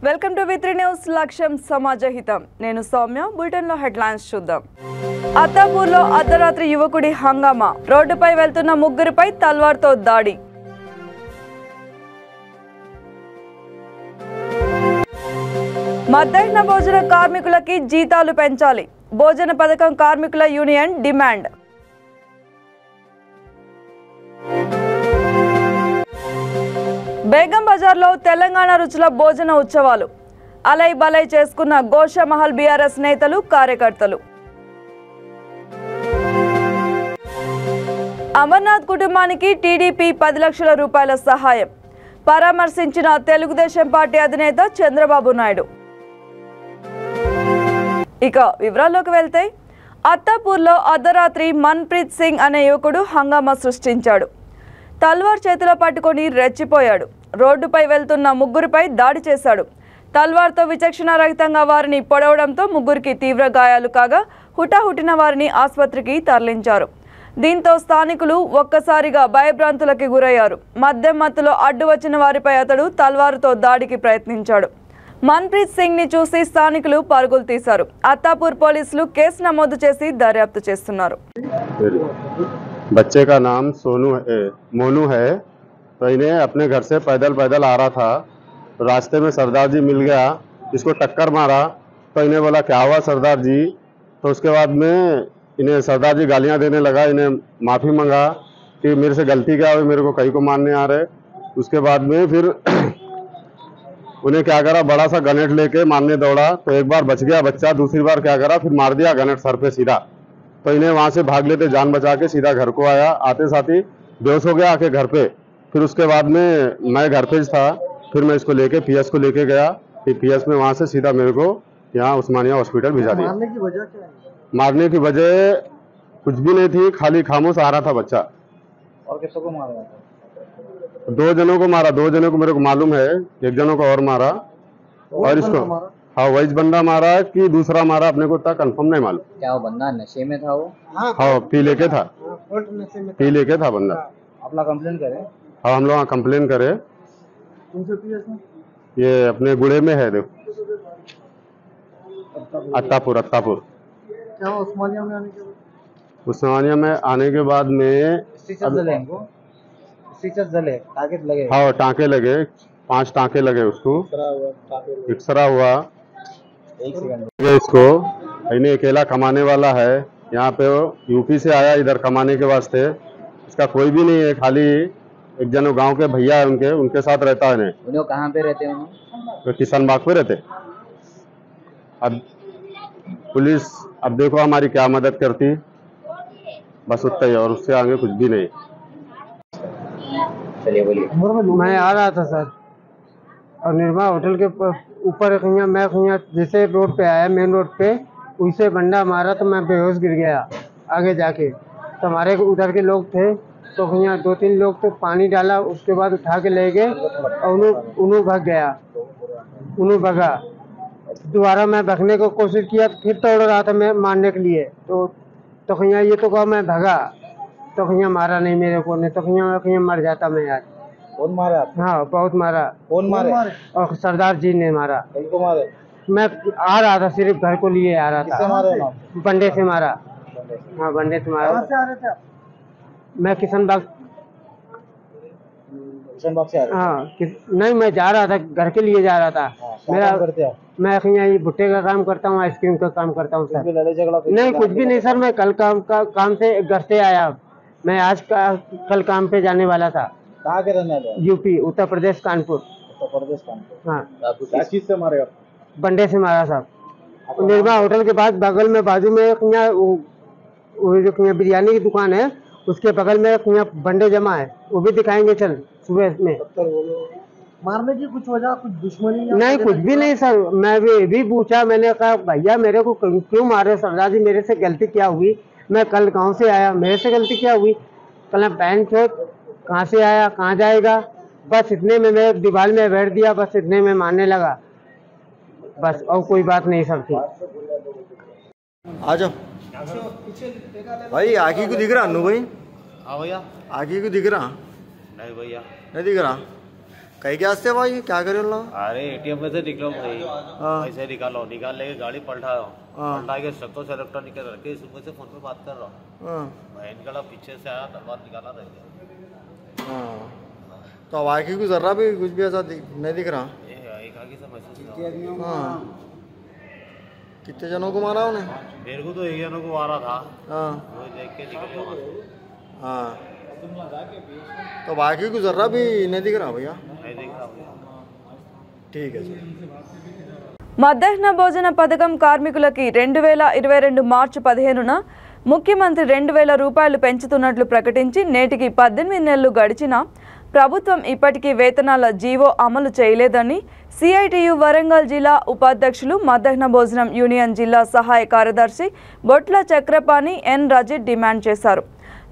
Welcome to వి3 news లక్ష్యం సమాజహితం. నేను Soumya. Bulletin లో హెడ్లైన్స్ చూద్దాం. అత్తాపూర్లో అర్ధరాత్రి యువకుడి హంగామా. రోడ్డుపై వెళ్తున్న ముగ్గురిపై తల్వార్తో దాడి. మధ్యాహ్న భోజన కార్మికులకి జీతాలు పెంచాలి. భోజన పథకం కార్మికుల యూనియన్ డిమాండ్. బేగం బజార్లో తెలంగాణ రుచుల భోజన ఉత్సవాలు. అలై బలై చేసుకున్న గోషామహల్ బీఆర్ఎస్ నేతలు కార్యకర్తలు. అమర్నాథ్ కుటుంబానికి టీడీపీ 10 లక్షల రూపాయల సహాయం. పరామర్శించిన తెలుగుదేశం పార్టీ అధినేత చంద్రబాబు నాయుడు. ఇక వివరాల్లోకి వెళ్తే, అత్తాపూర్లో అర్ధరాత్రి మన్ప్రీత్ సింగ్ అనే యువకుడు హంగామా సృష్టించాడు. తల్వార్ చేతిలో పట్టుకొని రెచ్చిపోయాడు. రోడ్డుపై వెళ్తున్న ముగ్గురిపై దాడి చేశాడు. తల్వార్తో విచక్షణ రహితంగా వారిని పొడవడంతో ముగ్గురికి తీవ్ర గాయాలు కాగా హుటాహుటిన వారిని ఆసుపత్రికి తరలించారు. దీంతో స్థానికులు ఒక్కసారిగా భయభ్రాంతులకి గురయ్యారు. మద్యం మత్తులో అడ్డు వచ్చిన వారిపై అతడు తల్వారుతో దాడికి ప్రయత్నించాడు. మన్ప్రీత్ సింగ్ ని చూసి స్థానికులు పరుగులు తీశారు. అత్తాపూర్ పోలీసులు కేసు నమోదు చేసి దర్యాప్తు చేస్తున్నారు. बच्चे का नाम मोनू है। तो इन्हें अपने घर से पैदल आ रहा था। रास्ते में सरदार जी मिल गया, इसको टक्कर मारा। तो इन्हें बोला क्या हुआ सरदार जी। तो उसके बाद में इन्हें सरदार जी गालियां देने लगा। इन्हें माफ़ी मांगा कि मेरे से गलती क्या हुई, मेरे को कहीं को मारने आ रहे। उसके बाद में फिर उन्हें क्या करा, बड़ा सा गनेट लेके मारने दौड़ा। तो एक बार बच गया बच्चा, दूसरी बार क्या करा, फिर मार दिया गनेट सर पे सीधा। तो इन्हें वहां से भाग लेते जान बचा के सीधा घर को आया। आते साथ ही बेहोश हो गया आके घर पे। फिर उसके बाद में मैं घर पे था, फिर मैं इसको लेके पीएस को लेके गया। फिर पीएस में वहां से सीधा मेरे को यहाँ उस्मानिया हॉस्पिटल भिजा दिया। मारने की वजह क्या है? मारने की वजह कुछ भी नहीं थी, खाली खामोश आ रहा था बच्चा। और किसको को मारा? 2 जनों को मारा, 2 जनों को मेरे को मालूम है, एक जनों को और मारा। और इसको हाँ वही बंदा मारा कि दूसरा मारा अपने को इतना कंफर्म नहीं मालूम। क्या वो बंदा नशे में था? वो हाँ पी लेके था, पी लेके था बंदा। आप लोग कंप्लेन करें? हाँ हम लोग कंप्लेन करे। ये अपने गुड़े में है, देखो अत्तापुर। क्या उस्मानिया में आने के बाद? उस्मानिया में आने के बाद में टारगेट लगे? हाँ टाँके लगे, 5 टाँके लगे उसको। एक्सरा हुआ। इसको इन्हें अकेला कमाने वाला है। यहाँ पे यूपी से आया इधर कमाने के वास्ते। इसका कोई भी नहीं है, खाली एक जन गांव के भैया है उनके साथ रहता है। उन्हें कहाँ पे रहते हैं? तो किसान बाग पे रहते। अब पुलिस अब देखो हमारी क्या मदद करती, बस उतना ही, और उससे आगे कुछ भी नहीं। चलिए बोलिए। मैं आ रहा था सर, और निर्मा होटल के ऊपर मैं जैसे रोड पे आया, मेन रोड पे, उसे बंदा मारा तो मैं बेहोश गिर गया आगे जाके। तो हमारे उधर के लोग थे, तो 2-3 लोग तो पानी डाला, उसके बाद उठा के ले गए और उन्होंने भाग गया। उन्होंने भगा, दोबारा मैं भागने को कोशिश किया, फिर तोड़ रहा था मैं मारने के लिए। तो ये तो कहा मैं भागा, तो मारा नहीं मेरे को, नहीं तो मर जाता मैं यार। कौन मारा? हाँ बहुत मारा। कौन मारे? और सरदार जी ने मारा। किसको मारे? मैं आ रहा था, सिर्फ घर को लिए आ रहा किससे था। मारे? बंडे से मारा। हाँ बंडे से मारा। कहाँ से आ रहे थे आप? मैं किशन बाग से आ रहे? हाँ नहीं, मैं जा रहा था, घर के लिए जा रहा था। मेरा करते हैं? मैं यहाँ भुट्टे का काम करता हूँ, आइसक्रीम का काम करता हूँ सर। लड़ाई झगड़ा? नहीं कुछ भी नहीं सर, मैं कल काम से घर से आया। मैं कल काम पे जाने वाला था। कहाँ के रहने वाले? यूपी, उत्तर प्रदेश, कानपुर। उत्तर प्रदेश कानपुर। हाँ क्या चीज से मारे आप? बंडे से मारा साहब। निर्मा होटल के बाद बगल में बाजू में जो बिरयानी की दुकान है, उसके बगल में बंडे जमा है, वो भी दिखाएंगे चल सुबह में। मारने की कुछ वजह, कुछ दुश्मनी? नहीं कुछ भी नहीं सर, मैं भी पूछा, मैंने कहा भैया मेरे को क्यों मारे सरदार जी, मेरे से गलती क्या हुई, मैं कल गाँव से आया, मेरे से गलती क्या हुई। कल पैन छोड़ कहाँ से आया, कहाँ जाएगा, बस इतने में मैं दीवार में बैठ दिया, बस इतने में मारने लगा, बस और कोई बात नहीं सब थी। आ जाओ भाई, आगे को दिख रहा अनु भाई? हाँ भैया। आगे को दिख रहा? नहीं भैया, नहीं दिख रहा। कहीं क्या हंसते भाई, क्या करे उन लोग? अरे एटीएम में से निकलो भाई, हाँ। पैसे निकाल लेके गाड़ी पलटा हाँ। के शक्को से इलेक्ट्रॉनिक रखे, सुबह से फोन पे बात कर रहा हूँ। हाँ, बहन गला पीछे से आया, तलवार निकाला रह गया। हाँ। तो अब आगे को जरा भी कुछ भी ऐसा नहीं दिख रहा। एक आगे से महसूस हुआ। हाँ, कितने जनों को मारा उन्हें? मेरे को तो एक जनों को मारा था, हाँ वो देख के निकल गया वहाँ से। हाँ, तो बाकी को जरा भी नहीं दिख रहा भैया। नहीं देख रहा भैया। ठीक है सर। మధ్యాహ్న భోజన పథకం కార్మికులకి 2022 మార్చి 15న ముఖ్యమంత్రి 2000 రూపాయలు పెంచుతున్నట్లు ప్రకటించి నేటికి 18 నెలలు గడిచినా ప్రభుత్వం ఇప్పటికీ వేతనాల జీవో అమలు చేయలేదని సిఐటియు వరంగల్ జిల్లా ఉపాధ్యక్షులు మధ్యాహ్న భోజనం యూనియన్ జిల్లా సహాయ కార్యదర్శి బొట్ల చక్రపాణి ఎన్ రజిత్ డిమాండ్ చేశారు.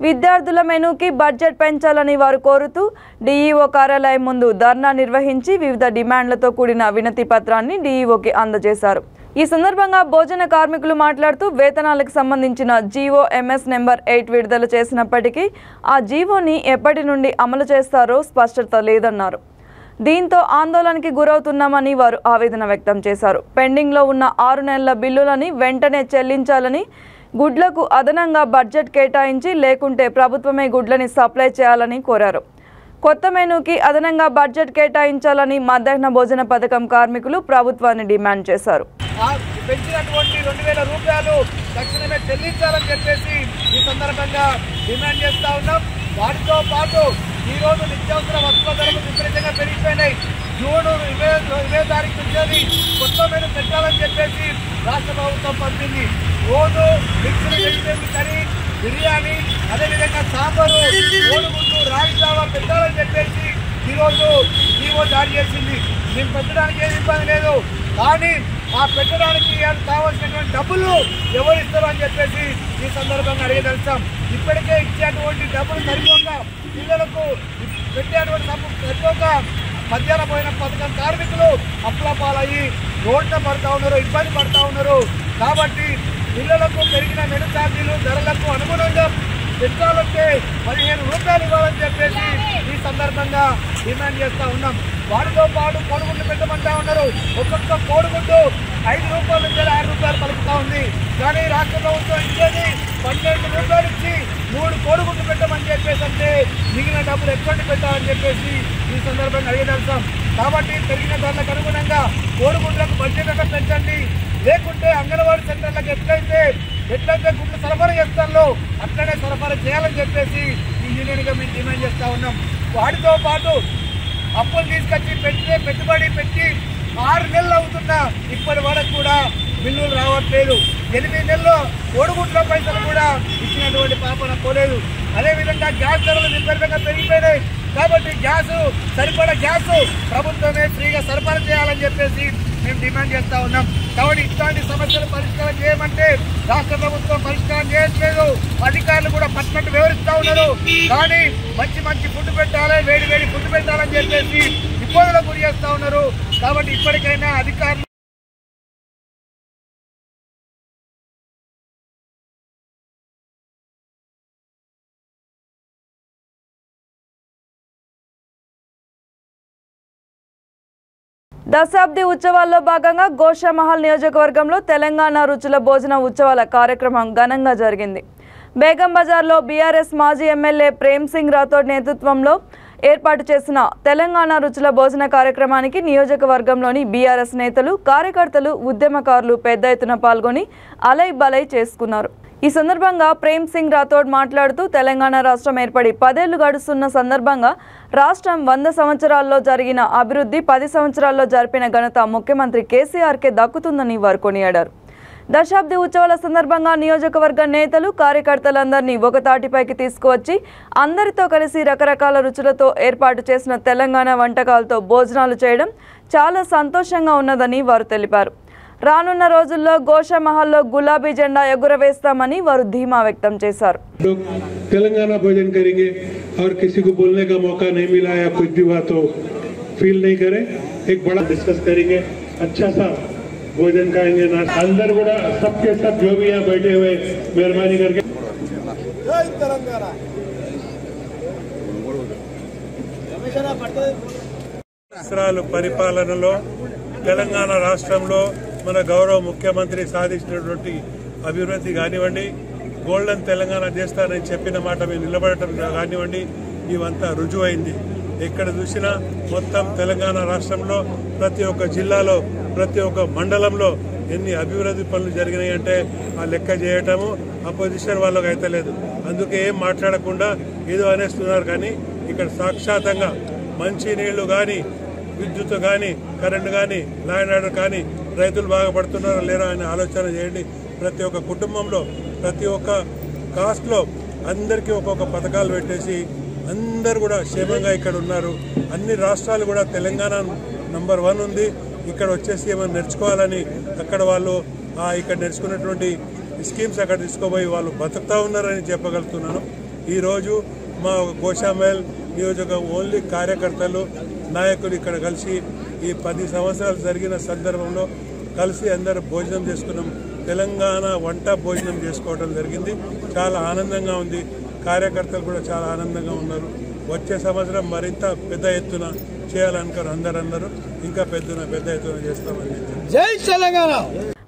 విద్యార్థుల మెనూకి బడ్జెట్ పెంచాలని వారు కోరుతూ డిఈఓ కార్యాలయం ముందు ధర్నా నిర్వహించి వివిధ డిమాండ్లతో కూడిన వినతి పత్రాన్ని డిఈఓకి అందజేశారు. ఈ సందర్భంగా భోజన కార్మికులు మాట్లాడుతూ వేతనాలకు సంబంధించిన జీవో ఎంఎస్ నెంబర్ 8 విడుదల చేసినప్పటికీ ఆ జీవోని ఎప్పటి నుండి అమలు చేస్తారో స్పష్టత లేదన్నారు. దీంతో ఆందోళనకి గురవుతున్నామని వారు ఆవేదన వ్యక్తం చేశారు. పెండింగ్లో ఉన్న 6 నెలల బిల్లులని వెంటనే చెల్లించాలని, గుడ్లకు అదనంగా బడ్జెట్ కేటాయించి లేకుంటే ప్రభుత్వమే గుడ్లని సప్లై చేయాలని కోరారు. కొత్త మెనూకి అదనంగా బడ్జెట్ కేటాయించాలని మధ్యాహ్న భోజన పథకం కార్మికులు ప్రభుత్వాన్ని డిమాండ్ చేశారు. పెంచినటువంటి 2000 రూపాయలు తక్షణమే చెల్లించాలని చెప్పేసి ఈ సందర్భంగా డిమాండ్ చేస్తా ఉన్నాం. వాటితో పాటు ఈరోజు నిత్యావసర వస్తువుల ధరలు విపరీతంగా పెరిగిపోయినాయి. జూన్ 20 తారీఖు నుంచి కొత్త మెనూ పెట్టాలని చెప్పేసి రాష్ట్ర ప్రభుత్వం పంపింది. రోజు మిక్స్డ్ వెజిటేబుల్ కర్రీ, బిర్యానీ, అదేవిధంగా సాంబారు, కోడిగుడ్డు, రాగి జావా పెట్టాలని చెప్పేసి ఈరోజు జీవో జారీ చేసింది. మేము పెట్టడానికి ఏమి ఇబ్బంది లేదు, కానీ ఆ పెట్టడానికి కావాల్సినటువంటి డబ్బులు ఎవరు ఇస్తారు అని చెప్పేసి ఈ సందర్భంగా అడిగదలుస్తాం. ఇప్పటికే ఇచ్చేటువంటి డబ్బులు సరిపోక, పిల్లలకు పెట్టేటువంటి డబ్బు సరిపోక మధ్యాహ్న భోజన పథకం కార్మికులు అప్పుల పాలయ్యి రోడ్న పడతా ఉన్నారు, ఇబ్బంది పడతా ఉన్నారు. కాబట్టి పిల్లలకు పెరిగిన మెను ఛార్జీలు ధరలకు అనుగుణంగా పెట్టాలంటే 15 రూపాయలు ఇవ్వాలని చెప్పేసి ఈ సందర్భంగా డిమాండ్ చేస్తూ ఉన్నాం. వాటితో పాటు కోడిగుడ్లు పెట్టమంటా ఉన్నారు. ఒక్కొక్క కోడిగుడ్డు 5 రూపాయల నుంచి 6 రూపాయలు పలుకుతా ఉంది. కానీ రాష్ట్ర ప్రభుత్వం ఇచ్చేది 12 రూపాయలు ఇచ్చి 3 కోడిగుడ్లు పెట్టమని చెప్పేసి అంటే మిగిలిన డబ్బులు ఎక్కడ పెట్టాలని చెప్పేసి ఈ సందర్భంగా అడిగదలుస్తాం. కాబట్టి పెరిగిన ధరలకు అనుగుణంగా కోడిగుడ్లకు బడ్జెట్ అంటే పెంచండి, లేకుంటే అంగన్వాడీ సెంటర్లకు ఎట్లయితే గుడ్లు సరఫరా చేస్తారో అట్లనే సరఫరా చేయాలని చెప్పేసి ఈ యూనియన్గా మేము డిమాండ్ చేస్తూ ఉన్నాం. వాటితో పాటు అప్పులు తీసుకొచ్చి పెట్టుబడి పెట్టి 6 నెలలు అవుతున్నా ఇప్పటి వరకు కూడా బిల్లులు రావట్లేదు. 8 నెలల్లో కోడిగుడ్ల పైసలు కూడా ఇచ్చినటువంటి పాపన పోలేదు. అదేవిధంగా గ్యాస్ ధరలు విపరీతంగా పెరిగిపోయినాయి. కాబట్టి సరిపడా గ్యాస్ ప్రభుత్వమే ఫ్రీగా సరఫరా చేయాలని చెప్పేసి మేము డిమాండ్ చేస్తూ ఉన్నాం. కాబట్టి ఇట్లాంటి సమస్యలు పరిష్కారం చేయమంటే రాష్ట్ర ప్రభుత్వం పరిష్కారం చేయట్లేదు. అధికారులు కూడా పట్టినట్టు వివరిస్తూ ఉన్నారు. కానీ మంచి ఫుడ్ పెట్టాలి, వేడి ఫుడ్ పెట్టాలని చెప్పేసి ఇబ్బందులకు గురి చేస్తూ ఉన్నారు. కాబట్టి ఇప్పటికైనా అధికారులు దశాబ్ది ఉత్సవాల్లో భాగంగా గోషామహల్ నియోజకవర్గంలో తెలంగాణ రుచుల భోజన ఉత్సవాల కార్యక్రమం ఘనంగా జరిగింది. బేగం బజార్లో బీఆర్ఎస్ మాజీ ఎమ్మెల్యే ప్రేమ్ సింగ్ రాథోడ్ నేతృత్వంలో ఏర్పాటు చేసిన తెలంగాణ రుచుల భోజన కార్యక్రమానికి నియోజకవర్గంలోని బీఆర్ఎస్ నేతలు, కార్యకర్తలు, ఉద్యమకారులు పెద్ద ఎత్తున పాల్గొని అలై బలై చేసుకున్నారు. ఈ సందర్భంగా ప్రేమ్ సింగ్ రాథోడ్ మాట్లాడుతూ తెలంగాణ రాష్ట్రం ఏర్పడి 10 ఏళ్లు గడుస్తున్న సందర్భంగా రాష్ట్రం 100 సంవత్సరాల్లో జరిగిన అభివృద్ధి 10 సంవత్సరాల్లో జరిపిన ఘనత ముఖ్యమంత్రి కేసీఆర్కే దక్కుతుందని వారు కొనియాడారు. దశాబ్ది ఉత్సవాల సందర్భంగా నియోజకవర్గ నేతలు, కార్యకర్తలందరినీ ఒకతాటిపైకి తీసుకువచ్చి అందరితో కలిసి రకరకాల రుచులతో ఏర్పాటు చేసిన తెలంగాణ వంటకాలతో భోజనాలు చేయడం చాలా సంతోషంగా ఉన్నదని వారు తెలిపారు. రానున్న రోజుల్లో గోషామహల్లో గులాబీ జెండా ఎగురవేస్తామని వారు ధీమా వ్యక్తం చేశారు. तेलंगाना भोजन करेंगे और किसी को बोलने का मौका नहीं मिला या कुछ भी बात हो फील नहीं करे, एक बड़ा डिस्कस करेंगे, अच्छा सा भोजन खाएंगे ना अंदर बड़ा सबके सब जो भी यहाँ बैठे हुए मेहरबानी करके తెలంగాణ సంవత్సరాల పరిపాలనలో తెలంగాణ రాష్ట్రంలో మన గౌరవ ముఖ్యమంత్రి సాధించినటువంటి అభివృద్ధి కానివ్వండి, గోల్డెన్ తెలంగాణ చేస్తానని చెప్పిన మాట మేము నిలబడటం కానివ్వండి, ఇవంతా రుజువైంది. ఎక్కడ చూసినా మొత్తం తెలంగాణ రాష్ట్రంలో ప్రతి ఒక్క జిల్లాలో ప్రతి ఒక్క మండలంలో ఎన్ని అభివృద్ధి పనులు జరిగినాయంటే ఆ లెక్క చేయటము అపోజిషన్ వాళ్ళకి అయితే లేదు. అందుకే ఏం మాట్లాడకుండా ఏదో అనేస్తున్నారు. కానీ ఇక్కడ సాక్షాత్తంగా మంచినీళ్లు కానీ, విద్యుత్ కానీ, కరెంటు కానీ, ల్యాండ్ ఆర్డర్ కానీ, రైతులు బాగుపడుతున్నారో లేరో అని ఆలోచన చేయండి. ప్రతి ఒక్క కుటుంబంలో ప్రతి ఒక్క కాస్ట్లో అందరికీ ఒక్కొక్క పథకాలు పెట్టేసి అందరు కూడా క్షేమంగా ఇక్కడ ఉన్నారు. అన్ని రాష్ట్రాలు కూడా తెలంగాణ నంబర్ 1 ఉంది. ఇక్కడ వచ్చేసి ఏమైనా నేర్చుకోవాలని అక్కడ వాళ్ళు ఇక్కడ నేర్చుకున్నటువంటి స్కీమ్స్ అక్కడ తీసుకోబోయి వాళ్ళు బతుకుతా ఉన్నారని చెప్పగలుగుతున్నాను. ఈరోజు మా గోషామహల్ నియోజకవర్గం ఓన్లీ కార్యకర్తలు, నాయకులు ఇక్కడ కలిసి ఈ 10 సంవత్సరాలు జరిగిన సందర్భంలో కలిసి అందరూ భోజనం చేసుకున్నాం. తెలంగాణ వంట భోజనం చేసుకోవడం జరిగింది. చాలా ఆనందంగా ఉంది. కార్యకర్తలు కూడా చాలా ఆనందంగా ఉన్నారు. వచ్చే సంవత్సరం మరింత పెద్ద ఎత్తున చేయాలనుకున్నారు అందరూ. ఇంకా పెద్ద ఎత్తున చేస్తామని. జై తెలంగాణ.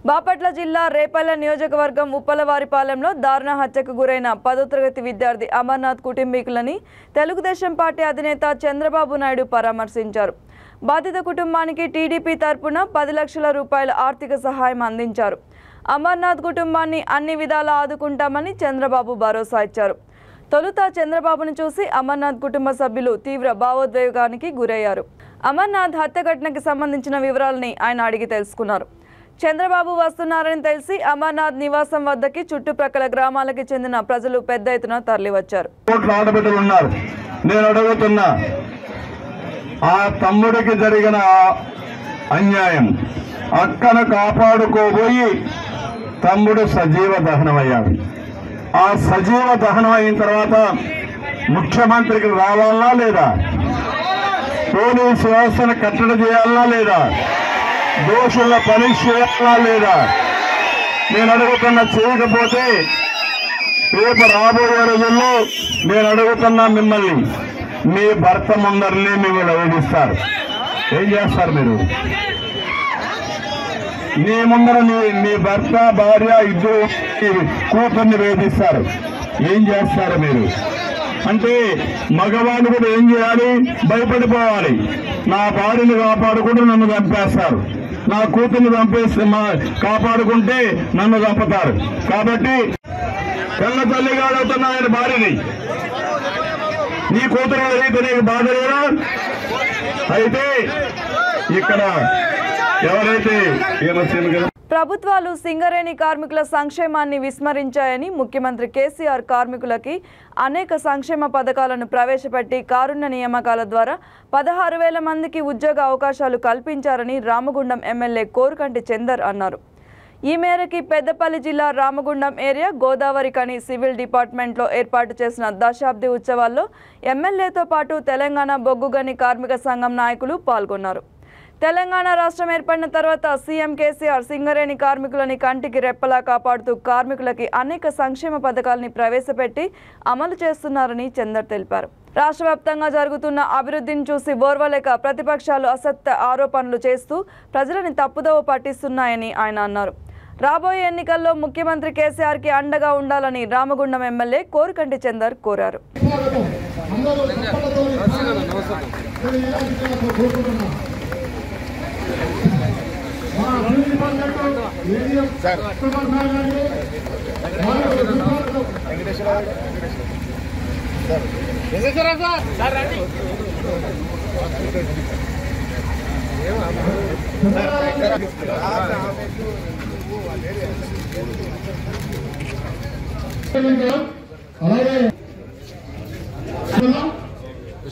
బాపట్ల జిల్లా రేపల్ల నియోజకవర్గం ఉప్పలవారిపాలెంలో దారుణ హత్యకు గురైన 10వ తరగతి విద్యార్థి అమర్నాథ్ కుటుంబీకులని తెలుగుదేశం పార్టీ అధినేత చంద్రబాబు నాయుడు పరామర్శించారు. బాధిత కుటుంబానికి టీడీపీ తరపున 10 లక్షల రూపాయల ఆర్థిక సహాయం అందించారు. అమర్నాథ్ కుటుంబాన్ని అన్ని విధాలా ఆదుకుంటామని చంద్రబాబు భరోసా ఇచ్చారు. తొలుత చంద్రబాబును చూసి అమర్నాథ్ కుటుంబ సభ్యులు తీవ్ర భావోద్వేగానికి గురయ్యారు. అమర్నాథ్ హత్య ఘటనకి సంబంధించిన వివరాలని ఆయన అడిగి తెలుసుకున్నారు. చంద్రబాబు వస్తున్నారని తెలిసి అమర్నాథ్ నివాసం వద్దకి చుట్టుప్రక్కల గ్రామాలకి చెందిన ప్రజలు పెద్ద ఎత్తున తరలివచ్చారు. నేను అడుగుతున్నా, ఆ తమ్ముడికి జరిగిన అన్యాయం అక్కను కాపాడుకోబోయి తమ్ముడు సజీవ దహనమయ్యాడు. ఆ సజీవ దహనం అయిన తర్వాత ముఖ్యమంత్రికి రావాలా లేదా? పోలీసు వ్యవస్థను కట్టడి చేయాలా లేదా? దోషుల పరీక్ష చేయాలా లేదా? నేను అడుగుతున్నా, చేయకపోతే రేపు రాబోయే రోజుల్లో నేను అడుగుతున్నా మిమ్మల్ని, మీ భర్త ముందరిని మిమ్మల్ని వేధిస్తారు. ఏం చేస్తారు మీరు? నీ ముందర మీ భర్త భార్య ఇద్దరు కూతుర్ని వేధిస్తారు. ఏం చేస్తారు మీరు? అంటే మగవాళ్ళు కూడా ఏం చేయాలి? భయపడిపోవాలి. నా భార్యను కాపాడుకుంటూ నన్ను చంపేస్తారు, నా కూతుర్ని చంపేస్తే కాపాడుకుంటే నన్ను చంపుతారు. కాబట్టి తెల్ల తల్లిగా అడుగుతున్నా ఆయన భార్యని, నీ కూతురు అయితే నీకు బాధ లేదా? అయితే ఇక్కడ ఎవరైతే ప్రభుత్వాలు సింగరేణి కార్మికుల సంక్షేమాన్ని విస్మరించాయని ముఖ్యమంత్రి కేసీఆర్ కార్మికులకి అనేక సంక్షేమ పథకాలను ప్రవేశపెట్టి కారుణ్య నియామకాల ద్వారా 16,000 మందికి ఉద్యోగ అవకాశాలు కల్పించారని రామగుండం ఎమ్మెల్యే కోరుకంటి చందర్ అన్నారు. ఈ మేరకి పెద్దపల్లి జిల్లా రామగుండం ఏరియా గోదావరి కని సివిల్ డిపార్ట్మెంట్లో ఏర్పాటు చేసిన దశాబ్ది ఉత్సవాల్లో ఎమ్మెల్యేతో పాటు తెలంగాణ బొగ్గుగని కార్మిక సంఘం నాయకులు పాల్గొన్నారు. తెలంగాణ రాష్ట్రం ఏర్పడిన తర్వాత సీఎం కేసీఆర్ సింగరేణి కార్మికులని కంటికి రెప్పలా కాపాడుతూ కార్మికులకి అనేక సంక్షేమ పథకాలని ప్రవేశపెట్టి అమలు చేస్తున్నారని చందర్ తెలిపారు. రాష్ట్ర వ్యాప్తంగా జరుగుతున్న అభివృద్ధిని చూసి ఓర్వలేక ప్రతిపక్షాలు అసత్య ఆరోపణలు చేస్తూ ప్రజలని తప్పుదోవ పట్టిస్తున్నాయని ఆయన అన్నారు. రాబోయే ఎన్నికల్లో ముఖ్యమంత్రి కేసీఆర్కి అండగా ఉండాలని రామగుండం ఎమ్మెల్యే కోరుకంటి చందర్ కోరారు.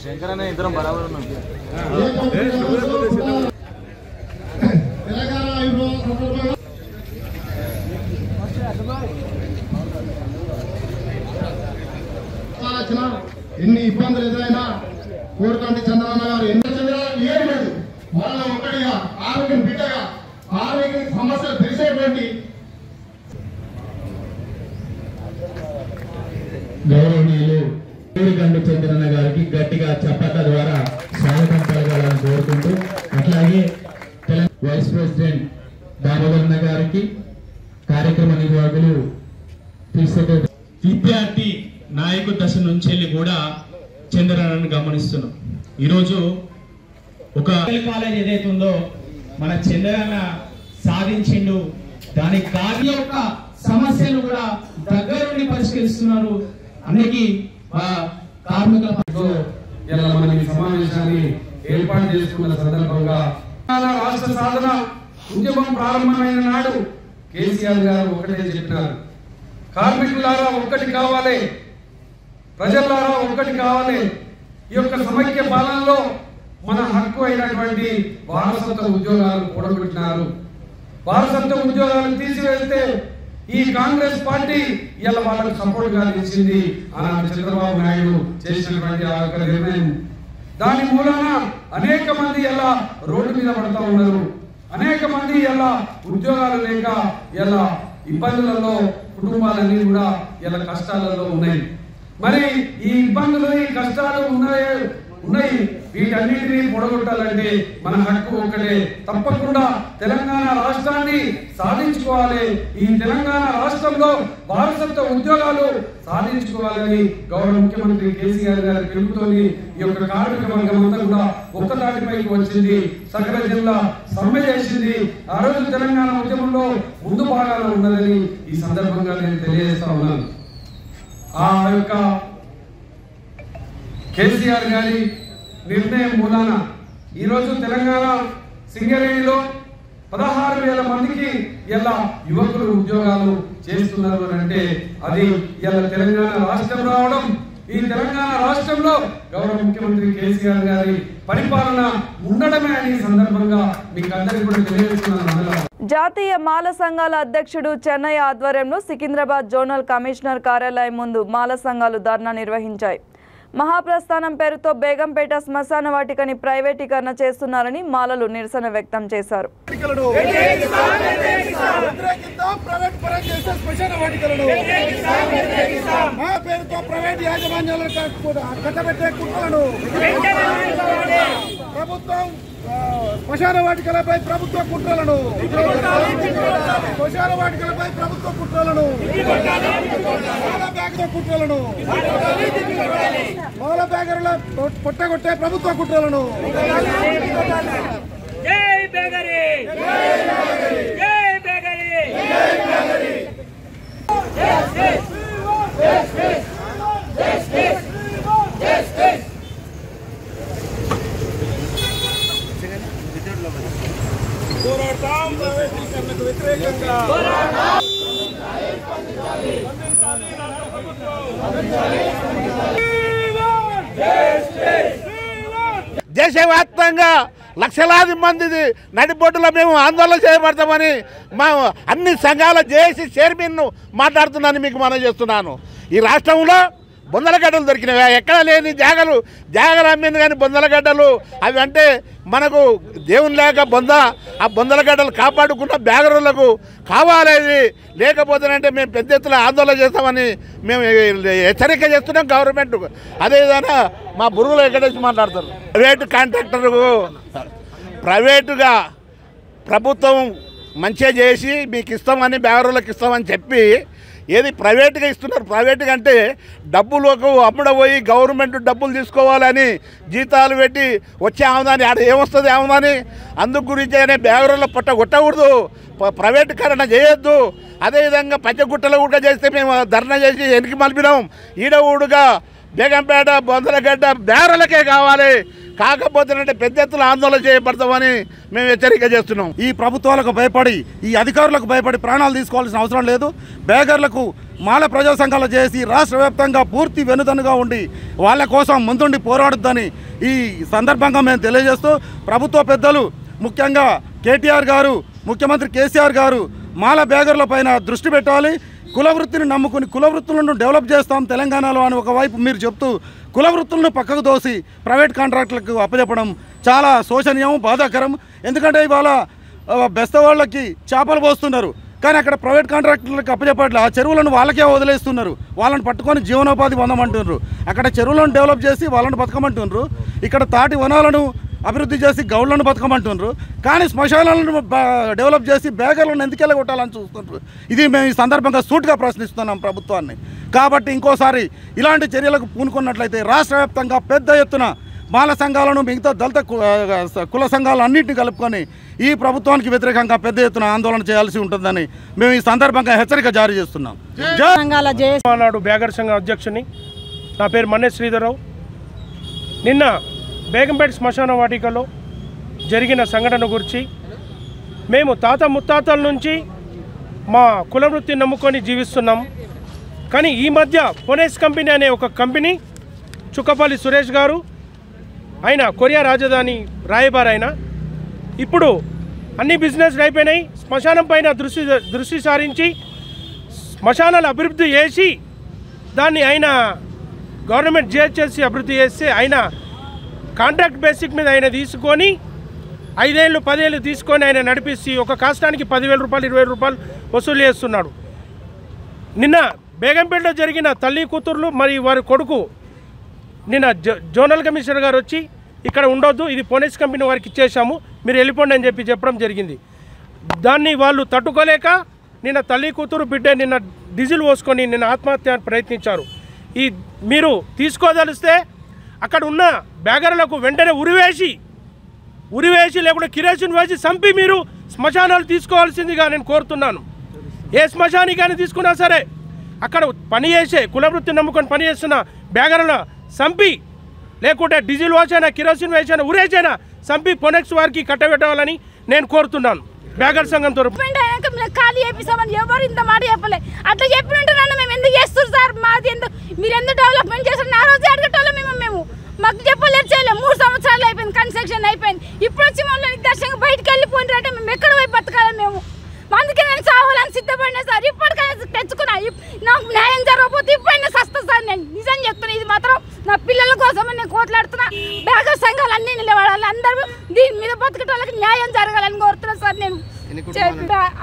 శంకరన్న ఇద్దరం బరాబర్ ఉన్నాం. ఎన్ని ఇబ్బందులు ఎదురైనా కోరుకంటి చంద్రబాబు గారు ఏం లేదు, వాళ్ళ ఒక్కడిగా ఆరోగ్యం బిడ్డగా ఆరోగ్య సమస్యలు తెలిసేటువంటి గౌరవనీయులు కోరుకంటి చంద్రన్న గారికి గట్టిగా చప్పట్ల ద్వారా స్వాగతం పలకాలని కోరుకుంటూ వైస్ ప్రెసిడెంట్ దామోదరన్న గారికి, కార్యక్రమ నిర్వాహకులు విద్యార్థి నాయకు దశ నుంచి కూడా చంద్రన్నను గమనిస్తున్నాం. ఈరోజు ఒక కాలేజ్ ఏదైతే ఉందో మన చంద్రన్న సాధించిండు. దానికి కార్య యొక్క సమస్యలు కూడా దగ్గరుండి పరిష్కరిస్తున్నారు. అన్నికి కార్మికుల సమావేశాన్ని ఏర్పాటు చేసుకున్న సందర్భంగా రాష్ట్ర సాధన ఉద్యమం ప్రారంభమైన నాడు కేసీఆర్ గారు ఒకటే చెప్పినారు, కార్మికులారా ఒక్కటి కావాలి, ప్రజలారా ఒక్కటి కావాలి. ఈ యొక్క సమైక్య పాలనలో మన హక్కు అయినటువంటి వారసత్వ ఉద్యోగాలు కూడబెట్టినారు. వారసత్వ ఉద్యోగాలను తీసివేస్తే ఈ కాంగ్రెస్ పార్టీ ఇలా వాళ్ళకు సపోర్ట్ గా నిలిచింది. ఆనాడు చంద్రబాబు నాయుడు చేసినటువంటి ఆ యొక్క నిర్ణయం, దాని మూలాన అనేక మంది ఇలా రోడ్డు మీద పడతా ఉన్నారు. అనేక మంది ఇలా ఉద్యోగాలు లేక ఇలా ఇబ్బందులలో కుటుంబాలన్నీ కూడా ఇలా కష్టాలలో ఉన్నాయి. మరి ఈ ఇబ్బందులు ఈ కష్టాలు ఉన్నాయి వీటన్నిటినీ పొడగొట్టాలంటే మన హక్కు ఒకటే. తప్పకుండా తెలంగాణ రాష్ట్రాన్ని సాధించుకోవాలి. ఈ తెలంగాణ రాష్ట్రంలో వారసత్వ ఉద్యోగాలు సాధించుకోవాలని గౌరవ ముఖ్యమంత్రి కేసీఆర్ గారి పిలుపుతోని ఈ యొక్క కార్మిక వర్గం అంతా కూడా ఒక్కదాటిపైకి వచ్చింది. సకల జిల్లా సమ్మె చేసింది. ఆ రోజు తెలంగాణ ఉద్యమంలో ముందు భాగాలు ఉన్నదని ఈ సందర్భంగా నేను తెలియజేస్తా ఉన్నాను. ఆ యొక్క కేసీఆర్ గారి నిర్ణయం మూలాన ఈరోజు తెలంగాణ సింగరేణిలో 16,000 మందికి ఇలా యువకులు ఉద్యోగాలు చేస్తున్నారు అంటే అది ఇలా తెలంగాణ రాష్ట్రం రావడం, ఈ తెలంగాణ రాష్ట్రంలో గౌరవ ముఖ్యమంత్రి కేసీఆర్ గారి పరిపాలన ఉండడమే అని సందర్భంగా మీకు అందరికీ కూడా తెలియజేస్తున్నాను. జాతీయ మాల సంఘాల అధ్యక్షుడు చెన్నై ఆధ్వర్యంలో సికింద్రాబాద్ జోనల్ కమిషనర్ కార్యాలయం ముందు మాల సంఘాలు ధర్నా నిర్వహించాయి. మహాప్రస్థానం పేరుతో బేగంపేట శ్మశాన వాటికని ప్రైవేటీకరణ చేస్తున్నారని మాలలు నిరసన వ్యక్తం చేశారు. శ్మశాన వాటికలపై ప్రభుత్వ కుట్రలను శ్మశాన వాటికలపై ప్రభుత్వ కుట్రలను కుట్రలను మౌల బ్యాగర్ల పొట్టగొట్టే ప్రభుత్వ కుట్రలను దేశవ్యాప్తంగా లక్షలాది మంది నడిబొడ్డులో మేము ఆందోళన చేయబడతామని మా అన్ని సంఘాల జేఏసీ చైర్మన్ను మాట్లాడుతున్నాను. మీకు మనం చేస్తున్నాను, ఈ రాష్ట్రంలో బొందలగడ్డలు దొరికినవి, ఎక్కడ లేని జాగలు అమ్మింది కానీ బొందలగడ్డలు అవి అంటే మనకు దేవుని లేక ఆ బొందలగడ్డలు కాపాడుకున్న బ్యాగరులకు కావాలి. లేకపోతేనంటే మేము పెద్ద ఎత్తున ఆందోళన చేస్తామని మేము హెచ్చరిక చేస్తున్నాం గవర్నమెంట్. అదేవిధంగా మా బురుగులు ఎక్కడేసి మాట్లాడతారు, ప్రైవేటు కాంట్రాక్టర్కు ప్రైవేటుగా ప్రభుత్వం మంచిగా చేసి మీకు ఇస్తామని బ్యాగరులకు ఇస్తామని చెప్పి ఏది ప్రైవేట్గా ఇస్తున్నారు. ప్రైవేట్గా అంటే డబ్బులకు అమ్ముడపోయి గవర్నమెంట్ డబ్బులు తీసుకోవాలని జీతాలు పెట్టి వచ్చే ఆమెదాన్ని ఆడ ఏమొస్తుంది ఆమెదాన్ని. అందు గురించి అనే బ్యాగరుల పొట్ట కొట్టకూడదు, ప్రైవేటీకరణ చేయొద్దు. అదేవిధంగా పంచగుట్టలు కూడా చేస్తే మేము ధర్నా చేసి వెనక్కి మలిపినాం. ఈడవుడుగా బేగంపేట బొందలగడ్డ బ్యాగరులకే కావాలి, కాకపోతే పెద్ద ఎత్తున ఆందోళన చేయబడతామని మేము హెచ్చరిక చేస్తున్నాం. ఈ ప్రభుత్వాలకు భయపడి ఈ అధికారులకు భయపడి ప్రాణాలు తీసుకోవాల్సిన అవసరం లేదు. బేగర్లకు మాల ప్రజా సంఘాలు చేసి రాష్ట్ర వ్యాప్తంగా పూర్తి వెనుదన్నుగా ఉండి వాళ్ళ కోసం ముందుండి పోరాడుద్దని ఈ సందర్భంగా మేము తెలియజేస్తూ ప్రభుత్వ పెద్దలు ముఖ్యంగా కేటీఆర్ గారు, ముఖ్యమంత్రి కేసీఆర్ గారు మాల బేగర్ల పైన దృష్టి పెట్టాలి. కుల వృత్తిని నమ్ముకుని కుల వృత్తులను డెవలప్ చేస్తాం తెలంగాణలో అని ఒకవైపు మీరు చెప్తూ కుల వృత్తులను పక్కకు దోసి ప్రైవేట్ కాంట్రాక్టులకు అప్పచెప్పడం చాలా శోచనీయం, బాధాకరం. ఎందుకంటే ఇవాళ బెస్తవాళ్ళకి చేపలు పోస్తున్నారు కానీ అక్కడ ప్రైవేట్ కాంట్రాక్టర్లకు అప్పచెప్పట్లే. ఆ చెరువులను వాళ్ళకే వదిలేస్తున్నారు, వాళ్ళని పట్టుకొని జీవనోపాధి పొందమంటున్నారు. అక్కడ చెరువులను డెవలప్ చేసి వాళ్ళని బతకమంటున్నారు. ఇక్కడ తాటి వనాలను అభివృద్ధి చేసి గౌడ్లను బతకమంటున్నారు, కానీ శ్మశానాలను డెవలప్ చేసి బేగర్లను ఎందుకు వెళ్ళగొట్టాలని చూస్తుంటారు. ఇది మేము ఈ సందర్భంగా సూటిగా ప్రశ్నిస్తున్నాం ప్రభుత్వాన్ని. కాబట్టి ఇంకోసారి ఇలాంటి చర్యలకు పూనుకున్నట్లయితే రాష్ట్ర వ్యాప్తంగా పెద్ద ఎత్తున మాల సంఘాలను మిగతా దళిత కుల సంఘాలు అన్నింటినీ కలుపుకొని ఈ ప్రభుత్వానికి వ్యతిరేకంగా పెద్ద ఎత్తున ఆందోళన చేయాల్సి ఉంటుందని మేము ఈ సందర్భంగా హెచ్చరిక జారీ చేస్తున్నాం. నాడు బేగర్ సంఘం అధ్యక్షుని, నా పేరు మన్నే శ్రీధర్రావు. నిన్న బేగంపేట శ్మశాన వాటికలో జరిగిన సంఘటన గురించి మేము తాత ముత్తాతల నుంచి మా కుల వృత్తిని నమ్ముకొని జీవిస్తున్నాం. కానీ ఈ మధ్య పొనేస్ కంపెనీ అనే ఒక కంపెనీ, చుక్కపల్లి సురేష్ గారు, ఆయన కొరియా రాజధాని రాయబారి, ఆయన ఇప్పుడు అన్ని బిజినెస్లు అయిపోయినాయి. శ్మశానం పైన దృష్టి సారించి శ్మశానాలు అభివృద్ధి చేసి దాన్ని ఆయన గవర్నమెంట్ జిహెచ్ఎస్సి అభివృద్ధి చేస్తే ఆయన కాంట్రాక్ట్ బేసిక్ మీద ఆయన తీసుకొని 5 ఏళ్ళు 10 ఏళ్ళు తీసుకొని ఆయన నడిపిస్తే ఒక కాష్టానికి 10,000 రూపాయలు 20,000 రూపాయలు వసూలు చేస్తున్నాడు. నిన్న బేగంపేటలో జరిగిన తల్లి కూతుర్లు మరి వారి కొడుకు నిన్న జోనల్ కమిషనర్ గారు వచ్చి ఇక్కడ ఉండొద్దు, ఇది పొనేస్ కంపెనీ వారికి ఇచ్చేసాము, మీరు వెళ్ళిపోండి అని చెప్పడం జరిగింది. దాన్ని వాళ్ళు తట్టుకోలేక నిన్న తల్లి కూతురు బిడ్డ నిన్న డీజిల్ పోసుకొని నిన్న ఆత్మహత్య ప్రయత్నించారు. ఈ మీరు తీసుకోదలిస్తే అక్కడ ఉన్న బేగర్లకు వెంటనే ఉరివేసి లేకుండా కిరోసిన్ వేసి చంపి మీరు శ్మశానాలు తీసుకోవాల్సిందిగా నేను కోరుతున్నాను. ఏ శ్మశానికైనా తీసుకున్నా సరే అక్కడ పనిచేసే కులవృత్తిని నమ్ముకొని పనిచేస్తున్న బేగర్ల చంపి, లేకుంటే డీజిల్ వాచైనా కిరోసిన్ వేసైనా ఉరేసైనా చంపి పొనెక్స్ వారికి కట్టబెట్టాలని నేను కోరుతున్నాను. బేగర్ సంఘం తరపు ఖాళీ చేపిస్తామని ఎవరు ఇంత మాట చెప్పలే. అట్లా చెప్పినట్టు మేము ఎందుకు చేస్తారు సార్? మాది ఎందుకు మీరు ఎందుకు డెవలప్మెంట్ చేస్తారు? నా రోజు అడగటోళ్ళం మేము మాకు చెప్పలేరు, చేయలేము. 3 సంవత్సరాలు అయిపోయింది, కన్స్ట్రక్షన్ అయిపోయింది. ఇప్పుడు వచ్చి మమ్మల్ని నిర్దర్శనంగా బయటకు వెళ్ళిపోయినట్టే మేము ఎక్కడ పోయి బతకాలి? మేము అందుకే నేను చావాలని సిద్ధపడినా సార్. ఇప్పటికైనా తెచ్చుకున్నా, నాకు న్యాయం జరగకపోతే ఇప్పుడైనా సస్తా సార్. నేను నిజం చెప్తున్నా, ఇది మాత్రం నా పిల్లల కోసమే నేను కోట్లాడుతున్నా. బేగర్ సంఘాలు అన్నీ నిలబడాలి, అందరూ దీని మీద బతకటానికి న్యాయం జరగాలని కోరుతున్నా సార్. నేను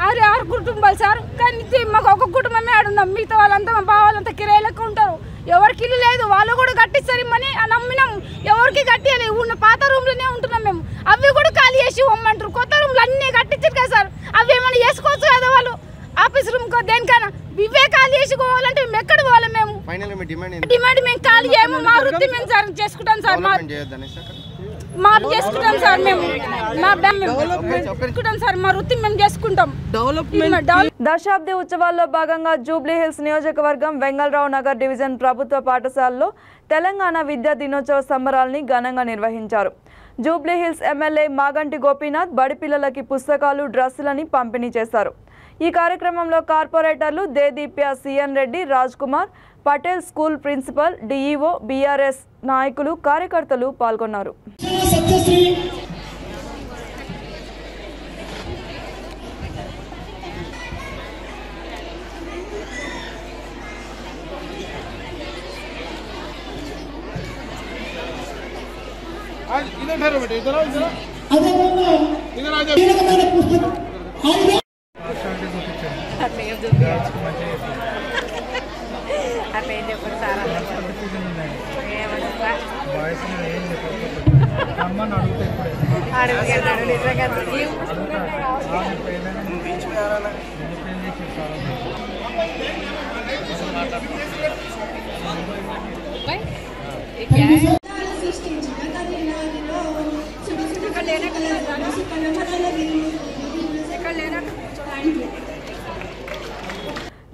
6 కుటుంబాలు సార్, కానీ మాకు ఒక కుటుంబమే ఆడున్నాం. మిగతా వాళ్ళంతా మా బావాలంతా కిరాయిలకు ఉంటారు. ఎవరికి ఇల్లు లేదు, వాళ్ళు కూడా కట్టిస్తారని నమ్మినాం. ఎవరికి కట్టియాలి, ఉన్న పాత రూమ్లోనే ఉంటున్నాం మేము. అవి కూడా ఖాళీ చేసి ఇవ్వమంటారు. కొత్త రూమ్లు అన్నీ కట్టించారు కదా సార్, అవి ఏమైనా చేసుకోవచ్చు కదా వాళ్ళు. ఆఫీస్ రూమ్ దేనికైనా ఇవే ఖాళీ చేసి పోవాలంటే మేము ఎక్కడ పోవాలి? మేము డిమాండ్ మేము ఖాళీ చేయము, మా వృత్తి మేము సార్ చేసుకుంటాం సార్. మా చేసుకుంటాం సార్, మేము మా వృత్తి మేము చేసుకుంటాం. దశాబ్ది ఉత్సవాల్లో భాగంగా జూబ్లీ హిల్స్ నియోజకవర్గం వెంగళరావు నగర్ డివిజన్ ప్రభుత్వ పాఠశాలలో తెలంగాణ విద్యా దినోత్సవ సంబరాల్ని ఘనంగా నిర్వహించారు. జూబ్లీ హిల్స్ ఎమ్మెల్యే మాగంటి గోపీనాథ్ బడి పిల్లలకి పుస్తకాలు, డ్రెస్సులని పంపిణీ చేశారు. ఈ కార్యక్రమంలో కార్పొరేటర్లు Dedeepya, CN Reddy, Raj Kumar, Patel, school principal, DEO, BRS నాయకులు, కార్యకర్తలు పాల్గొన్నారు.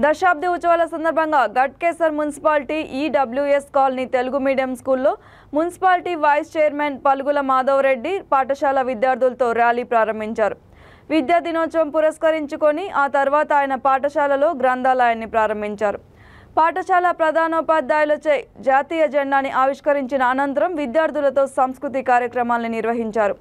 దశాబ్ది ఉత్సవాల సందర్భంగా Ghatkesar municipality EWS colony Telugu medium స్కూల్లో municipality vice chairman Palugula Madhav Reddy పాఠశాల విద్యార్థులతో ర్యాలీ ప్రారంభించారు. విద్యా దినోత్సవం పురస్కరించుకొని ఆ తర్వాత ఆయన పాఠశాలలో గ్రంథాలయాన్ని ప్రారంభించారు. పాఠశాల ప్రధానోపాధ్యాయులచే జాతీయ జెండాని ఆవిష్కరించిన అనంతరం విద్యార్థులతో సంస్కృతి కార్యక్రమాలను నిర్వహించారు.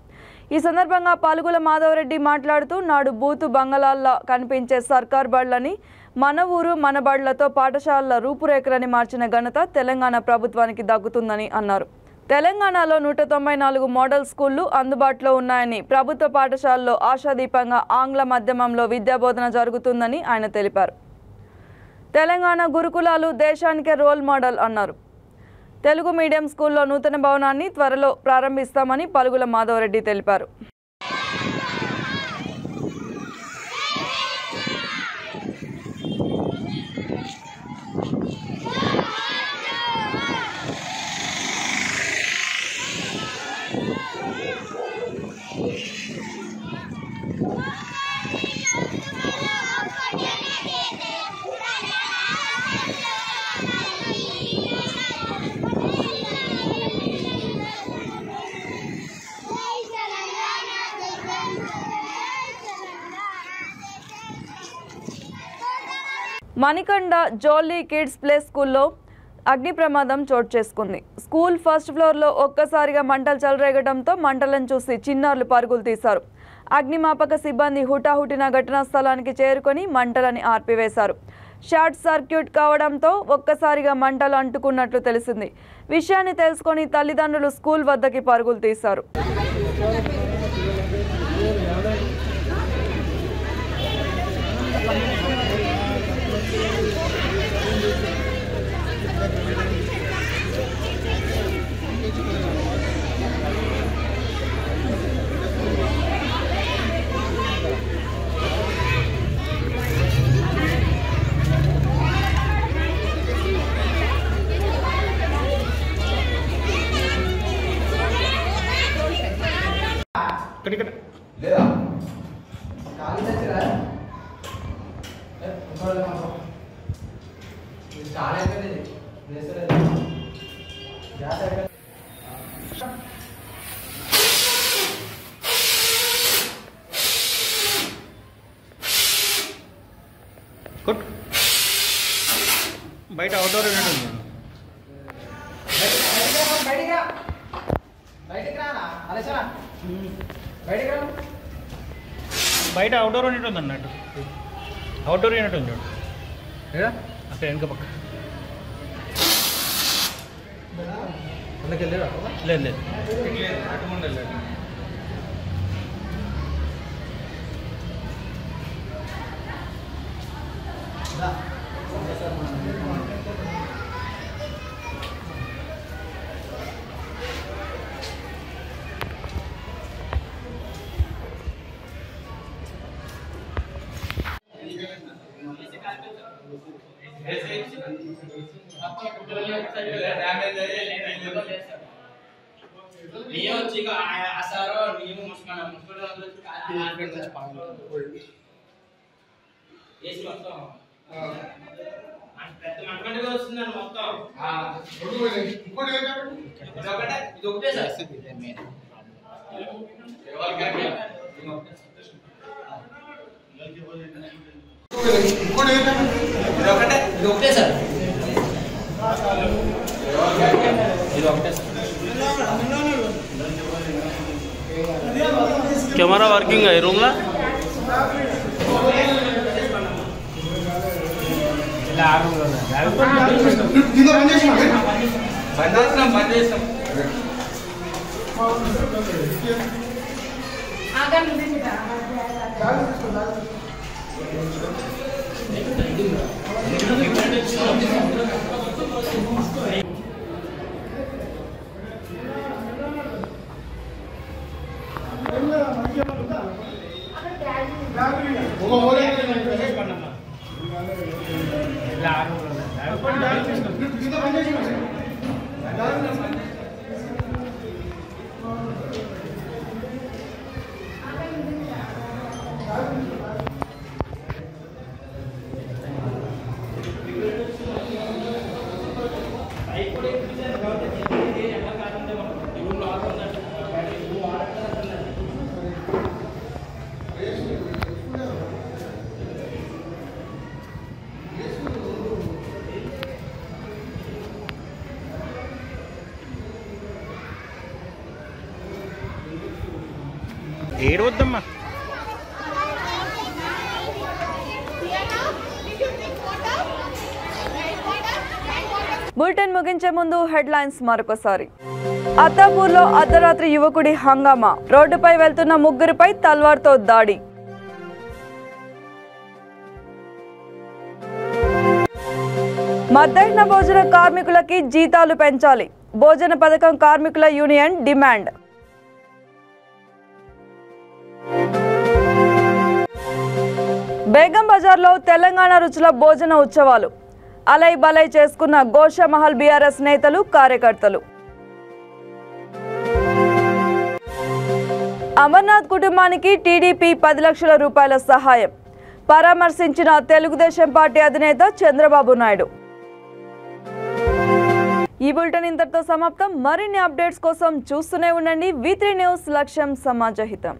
ఈ సందర్భంగా పలుగుల మాధవరెడ్డి మాట్లాడుతూ, నాడు బూతు బంగళాల్లో కనిపించే సర్కార్ బడులని మన ఊరు మన బడులతో పాఠశాలల రూపురేఖలని మార్చిన ఘనత తెలంగాణ ప్రభుత్వానికి దక్కుతుందని అన్నారు. తెలంగాణలో 194 మోడల్ స్కూళ్లు అందుబాటులో ఉన్నాయని, ప్రభుత్వ పాఠశాలలో ఆశాదీపంగా ఆంగ్ల మాధ్యమంలో విద్యాబోధన జరుగుతుందని ఆయన తెలిపారు. తెలంగాణ గురుకులాలు దేశానికే రోల్ మోడల్ అన్నారు. తెలుగు మీడియం స్కూల్లో నూతన భవనాన్ని త్వరలో ప్రారంభిస్తామని పలుగుల మాధవరెడ్డి తెలిపారు. మణికండ జోల్లీ కిడ్స్ ప్లే స్కూల్లో అగ్ని ప్రమాదం చోటు చేసుకుంది. స్కూల్ ఫస్ట్ ఫ్లోర్లో ఒక్కసారిగా మంటలు చెలరేగడంతో మంటలను చూసి చిన్నారులు పరుగులు తీశారు. అగ్నిమాపక సిబ్బంది హుటాహుటిన ఘటనా స్థలానికి చేరుకొని మంటలని ఆర్పివేశారు. షార్ట్ సర్క్యూట్ కావడంతో ఒక్కసారిగా మంటలు అంటుకున్నట్లు తెలిసింది. విషయాన్ని తెలుసుకొని తల్లిదండ్రులు స్కూల్ వద్దకి పరుగులు తీశారు. లేదా ఖాళీ తెచ్చిరా చాలా అయిపోయింది గ్యాస్ అయిపోయింది. బయట అవుట్డోర్ బయట అవుట్డోర్ యూనిట్ ఉంది అన్నట్టు. అవుట్డోర్ యూనిట్ ఉంది చూడు అక్కడ వెనుక పక్క. లేదు లేదు అటు లేదు. కెమెరా వర్కింగ్ ఈ రూమ్ లో బంద్ చేస్తాం. ఏడవద్దమ్మా. బులెటిన్ ముగించే ముందు హెడ్లైన్స్ మరొకసారి. అత్తాపూర్లో అర్ధరాత్రి యువకుడి హంగామా, రోడ్డుపై వెళ్తున్న ముగ్గురిపై తల్వార్తో దాడి. మధ్యాహ్న భోజన కార్మికులకి జీతాలు పెంచాలి. భోజన పథకం కార్మికుల యూనియన్ డిమాండ్. బేగం బజార్లో తెలంగాణ రుచుల భోజన ఉత్సవాలు. అలై బలై చేసుకున్న గోషమహల్ బీఆర్ఎస్ నేతలు, కార్యకర్తలు. అమర్నాథ్ కుటుంబానికి టీడీపీ 10 లక్షల రూపాయల సహాయం. పరామర్శించిన తెలుగుదేశం పార్టీ అధినేత చంద్రబాబు నాయుడు. ఈ బులెటిన్ ఇంతటితో సమాప్తం. మరిన్ని అప్డేట్స్ కోసం చూస్తూనే ఉండండి V3 న్యూస్. లక్ష్యం సమాజహితం.